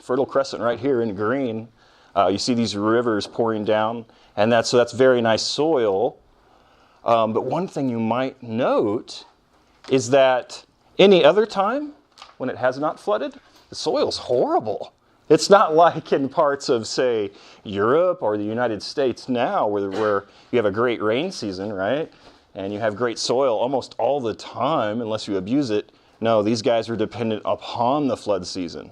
Fertile Crescent right here in green. You see these rivers pouring down, and so that's very nice soil. But one thing you might note is that any other time when it has not flooded, the soil's horrible. It's not like in parts of, say, Europe or the United States now where you have a great rain season, right? And you have great soil almost all the time unless you abuse it. No, these guys are dependent upon the flood season,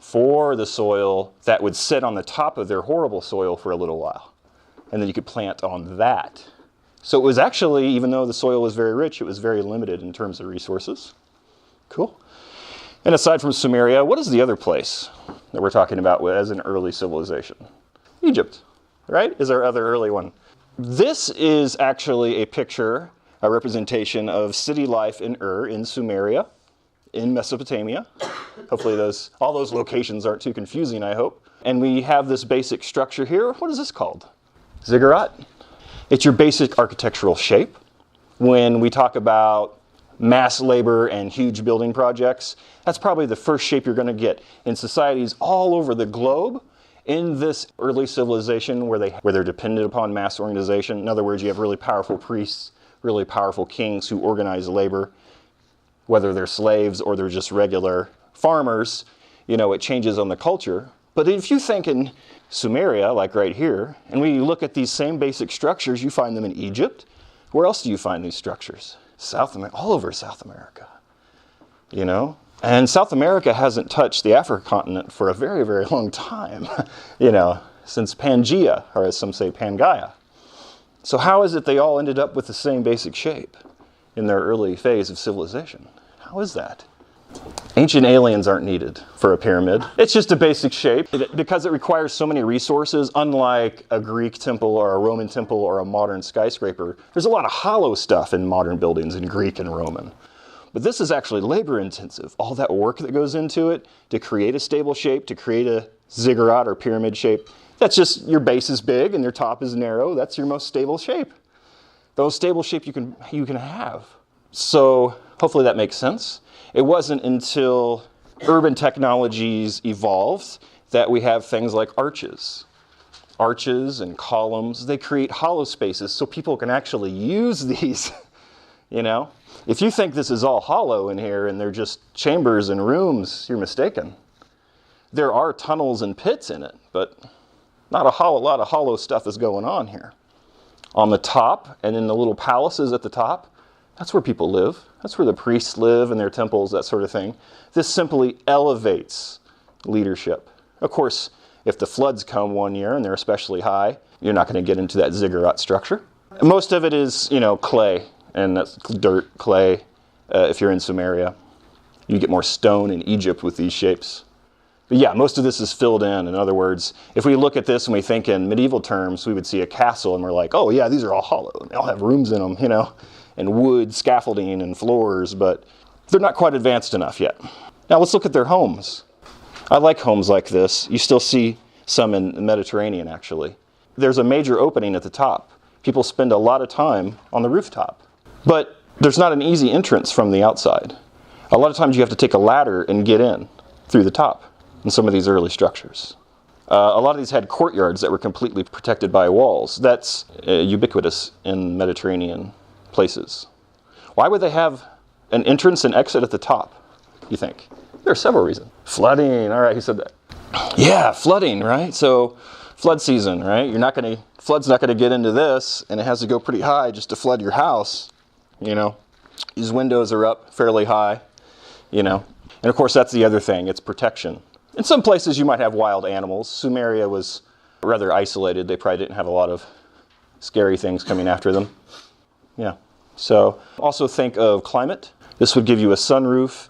for the soil that would sit on the top of their horrible soil for a little while. And then you could plant on that. So it was actually, even though the soil was very rich, it was very limited in terms of resources. Cool. And aside from Sumeria, what is the other place that we're talking about as an early civilization? Egypt, right, is our other early one. This is actually a picture, a representation of city life in in Sumeria, in Mesopotamia. Hopefully all those locations aren't too confusing, I hope. And we have this basic structure here. What is this called? Ziggurat. It's your basic architectural shape. When we talk about mass labor and huge building projects, that's probably the first shape you're going to get in societies all over the globe in this early civilization where they're dependent upon mass organization. In other words, you have really powerful priests, really powerful kings who organize labor, whether they're slaves or they're just regular farmers. It changes on the culture. But if you think in Sumeria, like right here, and we look at these same basic structures, you find them in Egypt. Where else do you find these structures? South America, all over South America, And South America hasn't touched the African continent for a very, very long time, since Pangea, or as some say, Pangaea. So how is it they all ended up with the same basic shape in their early phase of civilization? How is that? Ancient aliens aren't needed for a pyramid. It's just a basic shape. Because it requires so many resources, unlike a Greek temple or a Roman temple or a modern skyscraper, there's a lot of hollow stuff in modern buildings in Greek and Roman. But this is actually labor intensive. All that work that goes into it to create a stable shape, to create a ziggurat or pyramid shape, that's just your base is big and your top is narrow. That's your most stable shape. The most stable shape you can have. So hopefully that makes sense. It wasn't until urban technologies evolved that we have things like arches. Arches and columns, they create hollow spaces so people can actually use these, If you think this is all hollow in here and they're just chambers and rooms, you're mistaken. There are tunnels and pits in it, but not a lot of hollow stuff is going on here. On the top and in the little palaces at the top, that's where people live. That's where the priests live in their temples, that sort of thing. This simply elevates leadership. Of course, if the floods come one year and they're especially high, you're not going to get into that ziggurat structure. Most of it is, clay, and that's dirt, clay, if you're in Sumeria. You get more stone in Egypt with these shapes. But yeah, most of this is filled in. In other words, if we look at this and we think in medieval terms, we would see a castle and we're like, oh yeah, these are all hollow. And they all have rooms in them, and wood, scaffolding, and floors, but they're not quite advanced enough yet. Now let's look at their homes. I like homes like this. You still see some in the Mediterranean, actually. There's a major opening at the top. People spend a lot of time on the rooftop. But there's not an easy entrance from the outside. A lot of times you have to take a ladder and get in through the top in some of these early structures. A lot of these had courtyards that were completely protected by walls. That's ubiquitous in Mediterranean places. Why would they have an entrance and exit at the top, you think? There are several reasons. Flooding, all right, he said that. Yeah, flooding, right? So flood season, right? Flood's not gonna get into this, and it has to go pretty high just to flood your house, These windows are up fairly high, And of course, that's the other thing, it's protection. In some places you might have wild animals. Sumeria was rather isolated. They probably didn't have a lot of scary things coming after them. Yeah. So also think of climate. This would give you a sunroof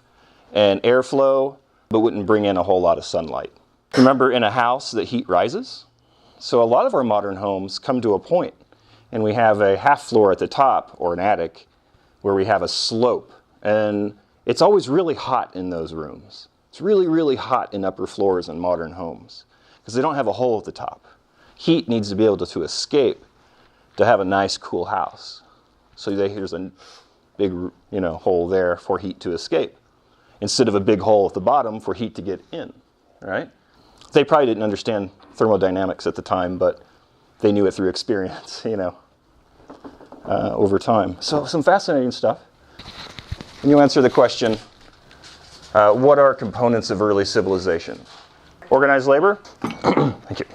and airflow, but wouldn't bring in a whole lot of sunlight. Remember, in a house, the heat rises. So a lot of our modern homes come to a point, and we have a half floor at the top, or an attic, where we have a slope. And it's always really hot in those rooms. It's really, really hot in upper floors in modern homes, because they don't have a hole at the top. Heat needs to be able to escape to have a nice, cool house. So there's a big, hole there for heat to escape, instead of a big hole at the bottom for heat to get in. right? They probably didn't understand thermodynamics at the time, but they knew it through experience, over time. So some fascinating stuff. And you answer the question, what are components of early civilization? Organized labor? Thank you.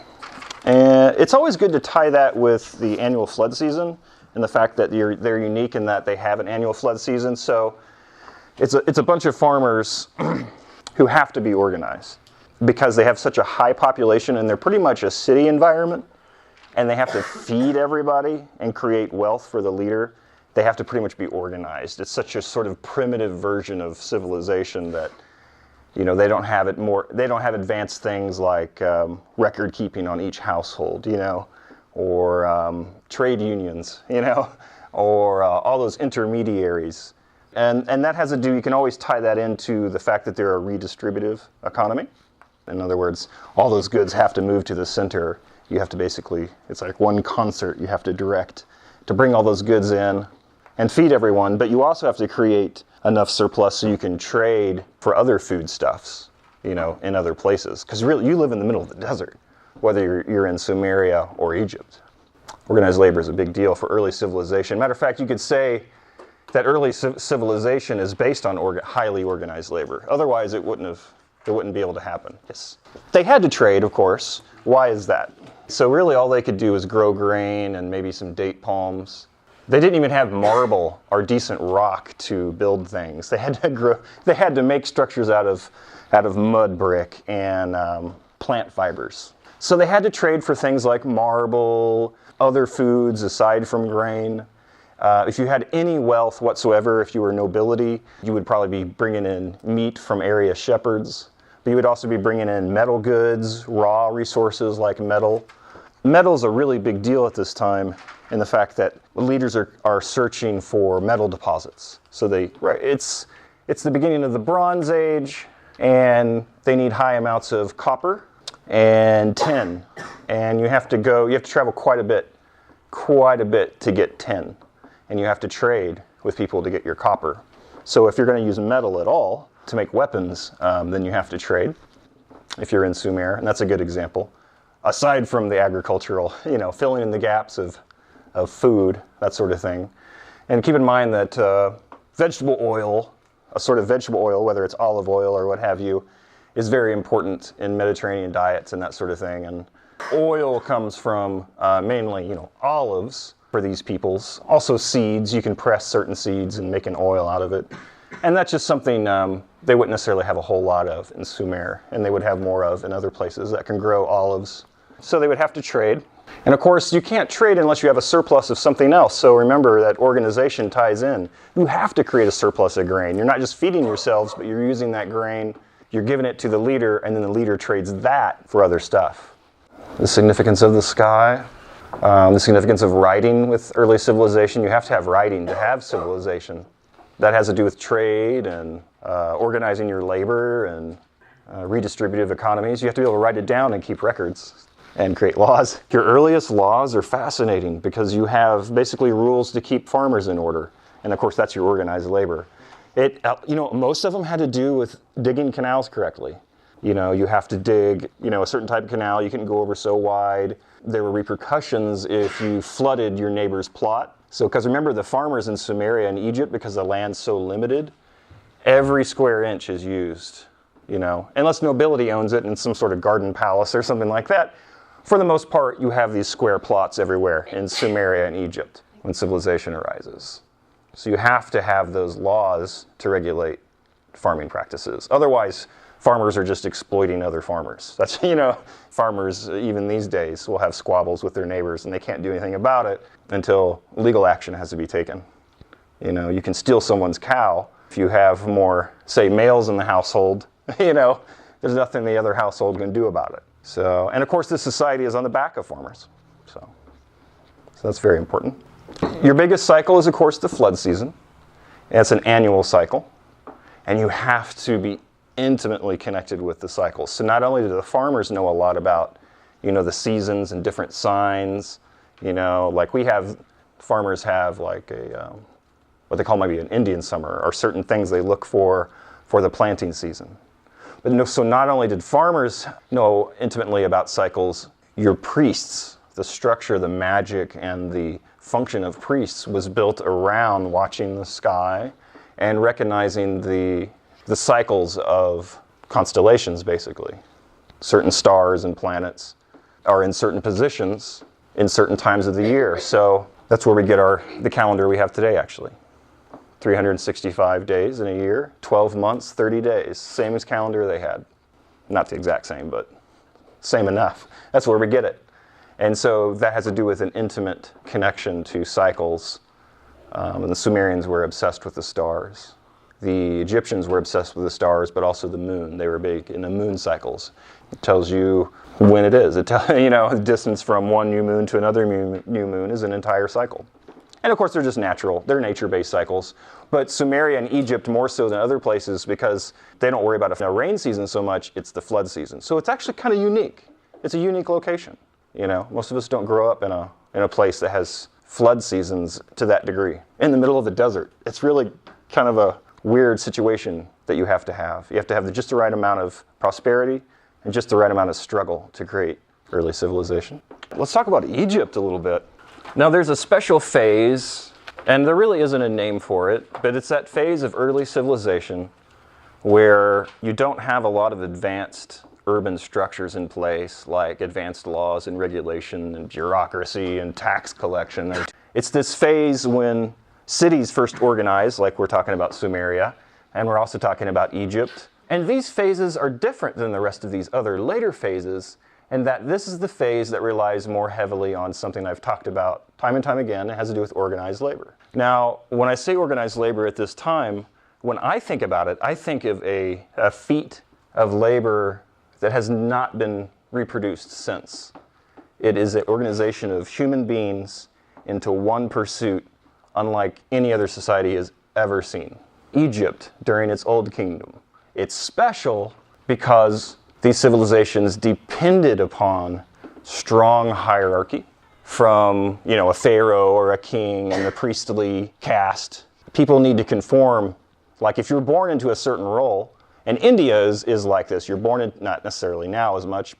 And it's always good to tie that with the annual flood season and the fact that they're unique in that they have an annual flood season. So it's a bunch of farmers who have to be organized because they have such a high population and they're pretty much a city environment and they have to feed everybody and create wealth for the leader. They have to pretty much be organized. It's such a sort of primitive version of civilization that they don't have advanced things like record keeping on each household, or trade unions, or all those intermediaries. And that has to do, you can always tie that into the fact that they're a redistributive economy. In other words, all those goods have to move to the center. You have to basically, it's like one concert you have to direct to bring all those goods in and feed everyone, but you also have to create enough surplus so you can trade for other foodstuffs, in other places. Because really, you live in the middle of the desert, whether you're in Sumeria or Egypt. Organized labor is a big deal for early civilization. Matter of fact, you could say that early civilization is based on highly organized labor. Otherwise, it wouldn't be able to happen. Yes. They had to trade, of course. Why is that? So really, all they could do was grow grain and maybe some date palms. They didn't even have marble or decent rock to build things. They had to make structures out of mud brick and plant fibers. So they had to trade for things like marble, other foods aside from grain. If you had any wealth whatsoever, if you were nobility, you would probably be bringing in meat from area shepherds. But you would also be bringing in metal goods, raw resources like metal. Metal is a really big deal at this time in the fact that leaders are searching for metal deposits. So it's the beginning of the Bronze Age, and they need high amounts of copper and tin. And you have to travel quite a bit to get tin. And you have to trade with people to get your copper. So if you're going to use metal at all to make weapons, then you have to trade if you're in Sumer, and that's a good example. Aside from the agricultural, filling in the gaps of food, that sort of thing. And keep in mind that vegetable oil, a sort of vegetable oil, whether it's olive oil or what have you, is very important in Mediterranean diets and that sort of thing. And oil comes from mainly, olives for these peoples. Also seeds, you can press certain seeds and make an oil out of it. And that's just something they wouldn't necessarily have a whole lot of in Sumer, and they would have more of in other places that can grow olives. So they would have to trade. And of course, you can't trade unless you have a surplus of something else. So remember that organization ties in. You have to create a surplus of grain. You're not just feeding yourselves, but you're using that grain, you're giving it to the leader, and then the leader trades that for other stuff. The significance of the sky. The significance of writing with early civilization. You have to have writing to have civilization. That has to do with trade and organizing your labor and redistributive economies. You have to be able to write it down and keep records and create laws. Your earliest laws are fascinating because you have basically rules to keep farmers in order. And of course, that's your organized labor. Most of them had to do with digging canals correctly. You have to dig, a certain type of canal. You couldn't go over so wide. There were repercussions if you flooded your neighbor's plot. So, because remember, the farmers in Sumeria and Egypt, because the land's so limited, every square inch is used, unless nobility owns it in some sort of garden palace or something like that. For the most part, you have these square plots everywhere in Sumeria and Egypt when civilization arises. So you have to have those laws to regulate farming practices. Otherwise, farmers are just exploiting other farmers. That's, farmers, even these days, will have squabbles with their neighbors and they can't do anything about it until legal action has to be taken. You can steal someone's cow. If you have more, say, males in the household, there's nothing the other household can do about it. So, and of course, this society is on the back of farmers. So that's very important. Your biggest cycle is, of course, the flood season. It's an annual cycle. And you have to be intimately connected with the cycles. So not only do the farmers know a lot about, the seasons and different signs, like farmers have like what they call maybe an Indian summer or certain things they look for the planting season. But no, so not only did farmers know intimately about cycles, your priests, the structure, the magic, and the function of priests was built around watching the sky and recognizing the cycles of constellations, basically. Certain stars and planets are in certain positions in certain times of the year. So that's where we get the calendar we have today, actually. 365 days in a year, 12 months, 30 days. Same as calendar they had. Not the exact same, but same enough. That's where we get it. And so that has to do with an intimate connection to cycles. And the Sumerians were obsessed with the stars. The Egyptians were obsessed with the stars, but also the moon. They were big in the moon cycles. It tells you when it is. The distance from one new moon to another new moon is an entire cycle. And of course, they're just natural. They're nature-based cycles. But Sumeria and Egypt more so than other places because they don't worry about a rain season so much, it's the flood season. So it's actually kind of unique. It's a unique location. Most of us don't grow up in a place that has flood seasons to that degree. In the middle of the desert. It's really kind of a weird situation that you have to have. You have to have just the right amount of prosperity and just the right amount of struggle to create early civilization. Let's talk about Egypt a little bit. Now there's a special phase, and there really isn't a name for it, but it's that phase of early civilization where you don't have a lot of advanced urban structures in place, like advanced laws and regulation and bureaucracy and tax collection. It's this phase when cities first organized, like we're talking about Sumeria, and we're also talking about Egypt. And these phases are different than the rest of these other later phases, and that this is the phase that relies more heavily on something I've talked about time and time again. It has to do with organized labor. Now, when I say organized labor at this time, when I think about it, I think of a feat of labor that has not been reproduced since. It is an organization of human beings into one pursuit, unlike any other society has ever seen. Egypt, during its Old Kingdom. It's special because these civilizations depended upon strong hierarchy from, a pharaoh or a king and the priestly caste. People need to conform. Like if you're born into a certain role, and India is like this. You're born in, not necessarily now as much,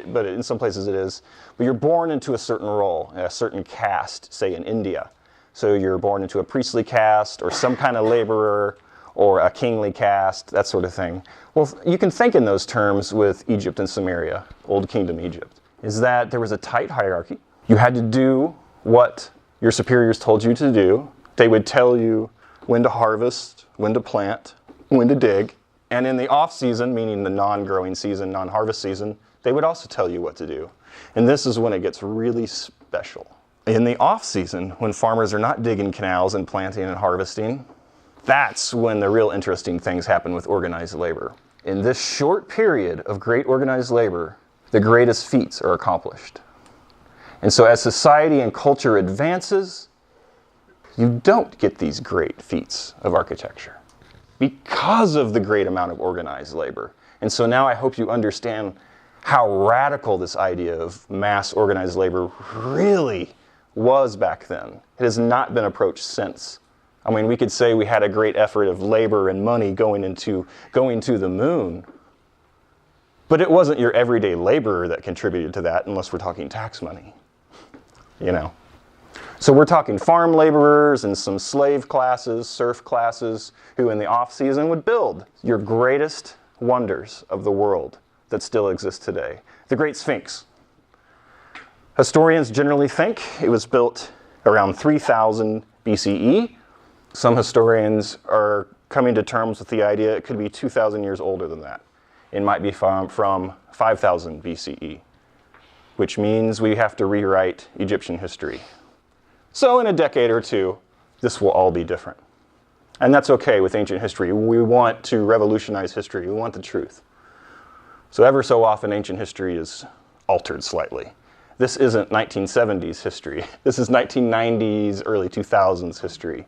but in some places it is. But you're born into a certain role, a certain caste, say in India. So you're born into a priestly caste or some kind of laborer or a kingly caste, that sort of thing. Well, you can think in those terms with Egypt and Sumeria, Old Kingdom Egypt, is that there was a tight hierarchy. You had to do what your superiors told you to do. They would tell you when to harvest, when to plant, when to dig. And in the off-season, meaning the non-growing season, non-harvest season, they would also tell you what to do. And this is when it gets really special. In the off-season, when farmers are not digging canals and planting and harvesting, that's when the real interesting things happen with organized labor. In this short period of great organized labor, the greatest feats are accomplished. And so as society and culture advances, you don't get these great feats of architecture because of the great amount of organized labor. And so now I hope you understand how radical this idea of mass organized labor really was back then. It has not been approached since. I mean, we could say we had a great effort of labor and money going to the moon, but it wasn't your everyday laborer that contributed to that unless we're talking tax money, So we're talking farm laborers and some slave classes, serf classes, who in the off-season would build your greatest wonders of the world that still exist today. The Great Sphinx. Historians generally think it was built around 3000 BCE. Some historians are coming to terms with the idea it could be 2,000 years older than that. It might be from 5000 BCE, which means we have to rewrite Egyptian history. So in a decade or two, this will all be different. And that's okay with ancient history. We want to revolutionize history. We want the truth. So ever so often, ancient history is altered slightly. This isn't 1970s history. This is 1990s, early 2000s history.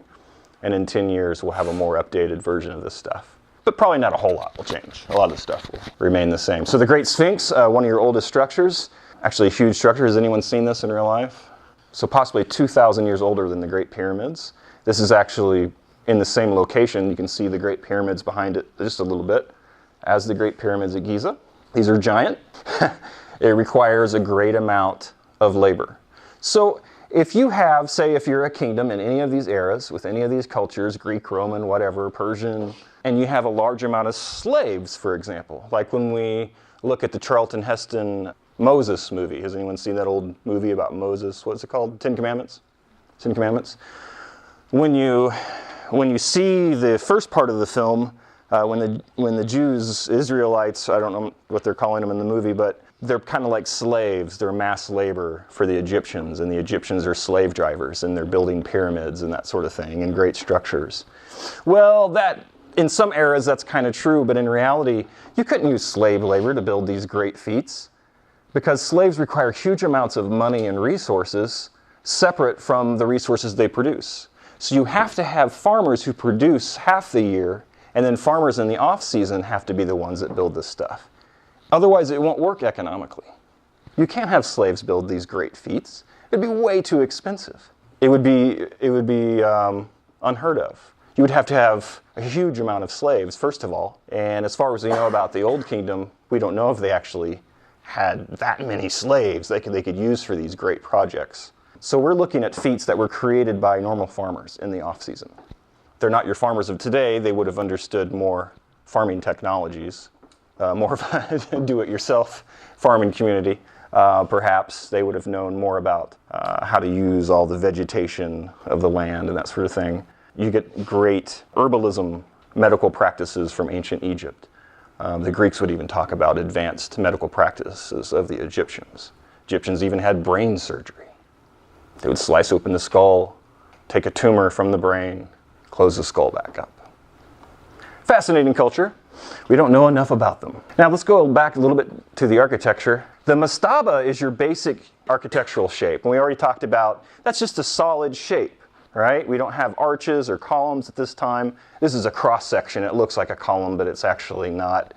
And in 10 years, we'll have a more updated version of this stuff. But probably not a whole lot will change. A lot of the stuff will remain the same. So the Great Sphinx, one of your oldest structures, actually a huge structure. Has anyone seen this in real life? So possibly 2,000 years older than the Great Pyramids. This is actually in the same location. You can see the Great Pyramids behind it just a little bit. as the Great Pyramids at Giza. These are giant. It requires a great amount of labor. So if you have, say, if you're a kingdom in any of these eras, with any of these cultures, Greek, Roman, whatever, Persian, and you have a large amount of slaves, for example, like when we look at the Charlton Heston Moses movie. Has anyone seen that old movie about Moses? What's it called? Ten Commandments? Ten Commandments? When you see the first part of the film, when the Jews, Israelites, I don't know what they're calling them in the movie, but they're kind of like slaves. They're mass labor for the Egyptians, and the Egyptians are slave drivers, and they're building pyramids and that sort of thing, and great structures. Well, that in some eras that's kind of true, but in reality, you couldn't use slave labor to build these great feats, because slaves require huge amounts of money and resources separate from the resources they produce. So you have to have farmers who produce half the year, and then farmers in the off-season have to be the ones that build this stuff. Otherwise, it won't work economically. You can't have slaves build these great feats. It'd be way too expensive. It would be unheard of. You would have to have a huge amount of slaves, first of all. And as far as we know about the Old Kingdom, we don't know if they actually had that many slaves they could use for these great projects. So we're looking at feats that were created by normal farmers in the off-season. They're not your farmers of today. They would have understood more farming technologies, more of a do-it-yourself farming community. Perhaps they would have known more about how to use all the vegetation of the land and that sort of thing. You get great herbalism medical practices from ancient Egypt. The Greeks would even talk about advanced medical practices of the Egyptians. Egyptians even had brain surgery. They would slice open the skull, take a tumor from the brain, close the skull back up. Fascinating culture. We don't know enough about them. Now let's go back a little bit to the architecture. The mastaba is your basic architectural shape. And we already talked about, that's just a solid shape, right? We don't have arches or columns at this time. This is a cross section. It looks like a column, but it's actually not.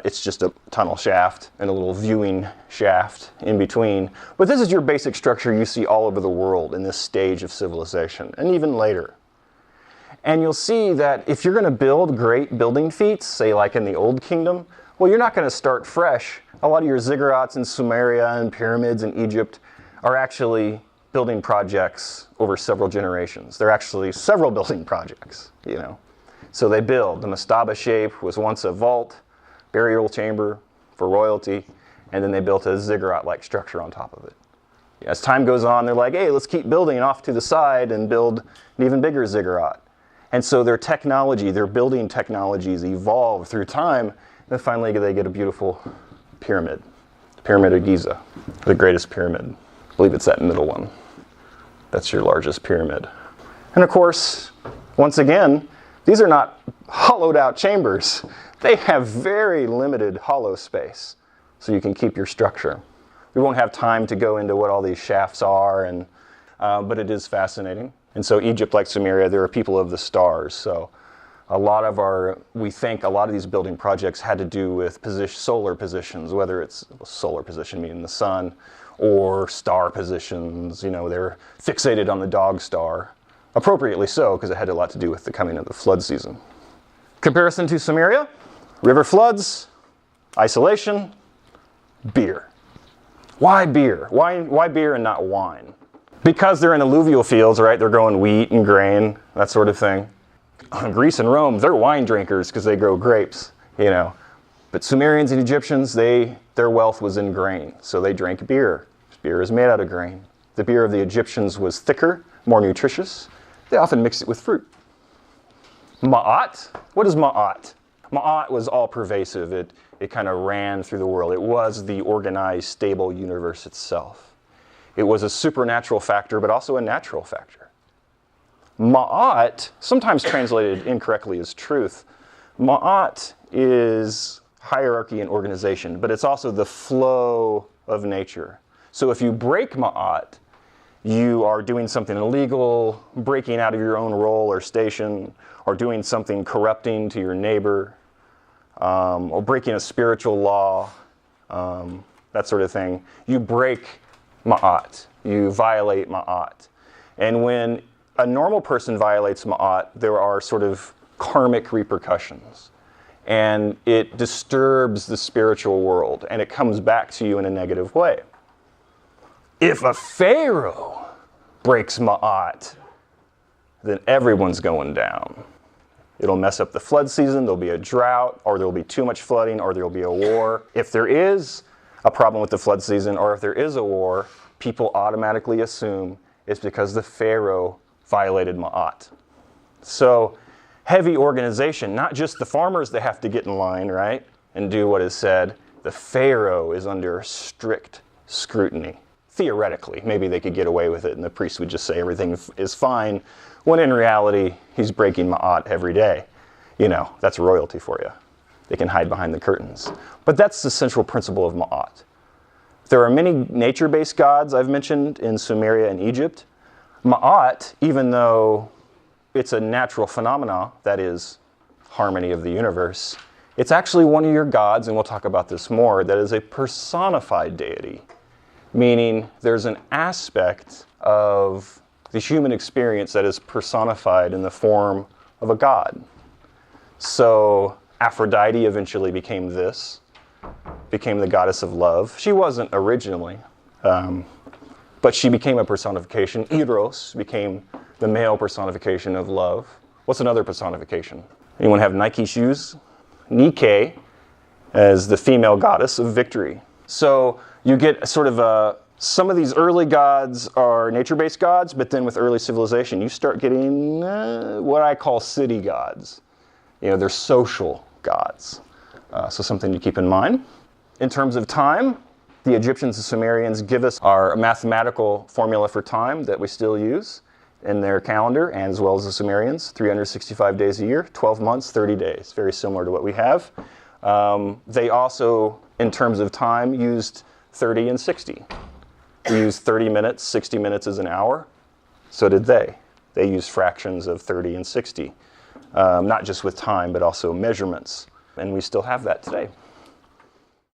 It's just a tunnel shaft and a little viewing shaft in between. But this is your basic structure you see all over the world in this stage of civilization, and even later. And you'll see that if you're going to build great building feats, say like in the Old Kingdom, well, you're not going to start fresh. A lot of your ziggurats in Sumeria and pyramids in Egypt are actually building projects over several generations. They're actually several building projects, you know. So they build. The mastaba shape was once a vault, burial chamber for royalty, and then they built a ziggurat-like structure on top of it. As time goes on, they're like, hey, let's keep building off to the side and build an even bigger ziggurat. And so their technology, their building technologies evolve through time, and then finally they get a beautiful pyramid. The Pyramid of Giza, the greatest pyramid. I believe it's that middle one. That's your largest pyramid. And of course, once again, these are not hollowed out chambers. They have very limited hollow space, so you can keep your structure. We won't have time to go into what all these shafts are, but it is fascinating. And so Egypt, like Sumeria, there are people of the stars. So we think a lot of these building projects had to do with solar positions, whether it's solar position meaning the sun, or star positions. You know, they're fixated on the dog star. Appropriately so, because it had a lot to do with the coming of the flood season. Comparison to Sumeria, river floods, isolation, beer. Why beer? Why beer and not wine? Because they're in alluvial fields, right? They're growing wheat and grain, that sort of thing. Greece and Rome, they're wine drinkers because they grow grapes, you know. But Sumerians and Egyptians, their wealth was in grain, so they drank beer. Beer is made out of grain. The beer of the Egyptians was thicker, more nutritious. They often mixed it with fruit. Ma'at, what is Ma'at? Ma'at was all pervasive. It kind of ran through the world. It was the organized, stable universe itself. It was a supernatural factor, but also a natural factor. Ma'at, sometimes translated incorrectly as truth, Ma'at is hierarchy and organization, but it's also the flow of nature. So if you break Ma'at, you are doing something illegal, breaking out of your own role or station, or doing something corrupting to your neighbor, or breaking a spiritual law, that sort of thing. You break Ma'at. You violate Ma'at. And when a normal person violates Ma'at, there are sort of karmic repercussions. and it disturbs the spiritual world, and it comes back to you in a negative way. If a pharaoh breaks Ma'at, then everyone's going down. It'll mess up the flood season, there'll be a drought, or there'll be too much flooding, or there'll be a war. If there is a problem with the flood season, or if there is a war, people automatically assume it's because the pharaoh violated Ma'at. So, heavy organization, not just the farmers that have to get in line, right, and do what is said. The pharaoh is under strict scrutiny. Theoretically, maybe they could get away with it and the priest would just say everything is fine, when in reality, he's breaking Ma'at every day. You know, that's royalty for you. They can hide behind the curtains. But that's the central principle of Ma'at. There are many nature-based gods I've mentioned in Sumeria and Egypt. Ma'at, even though it's a natural phenomena, that is harmony of the universe, it's actually one of your gods, and we'll talk about this more, that is a personified deity. Meaning there's an aspect of the human experience that is personified in the form of a god. So Aphrodite eventually became the goddess of love. She wasn't originally, but she became a personification. Eros became the male personification of love. What's another personification? Anyone have Nike shoes? Nike as the female goddess of victory. So you get sort of some of these early gods are nature-based gods, but then with early civilization, you start getting what I call city gods. You know, they're social gods. So something to keep in mind. In terms of time, the Egyptians and Sumerians give us our mathematical formula for time that we still use in their calendar, and as well as the Sumerians, 365 days a year, 12 months, 30 days, very similar to what we have. They also, in terms of time, used 30 and 60. We use 30 minutes, 60 minutes is an hour. So did they. They used fractions of 30 and 60, not just with time, but also measurements. And we still have that today.